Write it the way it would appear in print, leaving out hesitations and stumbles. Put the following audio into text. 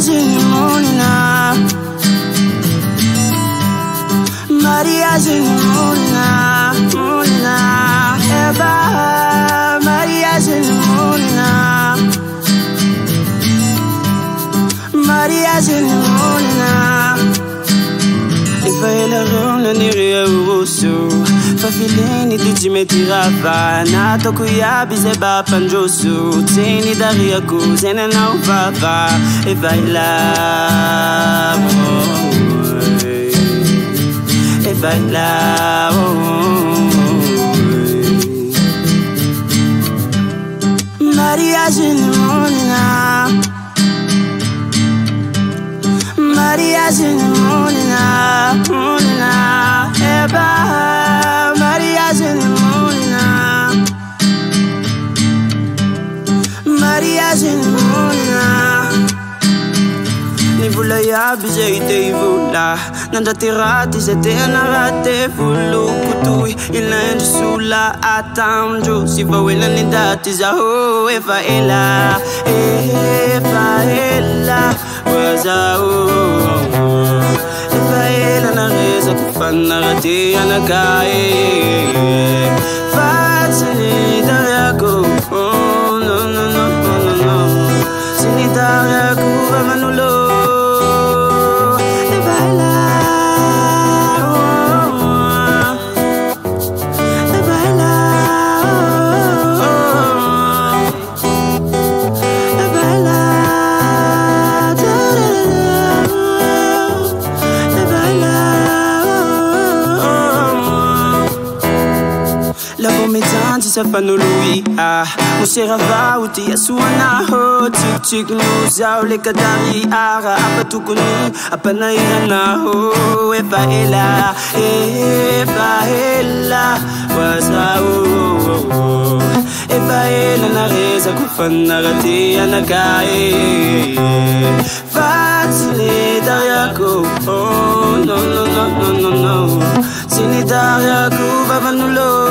Zinimuna, Maria Zinimuna, Muna, Eva, Maria Zinimuna, Maria Zinimuna. If I had a room, then you're Fafilini tuji metirava na tokuya bizeba panjosu teni daria kuzena na uvava evaila evaila Maria Zinimuna, Maria Zinimuna, Muna, Eba, Maria Zinimuna, Maria Zinimuna. Nivula ya bize ite ivula Nanda tirati zete anarate Fulu kutui ilandu sula Atamju siva wela nindati zaho Eva ela Waza Eva ela na reza kufana rati anagae Fatsini dariako Oh no no no no no no Sini dariako vamanulo Sa panului Musera uti asuana ho tik tik no zau le kadari ara apatukunu apanairana ho Eva ela wasau Eva ela na reza kufana rati anagae Fatsile dariako oh no no no no no no Sini dariako vavanulo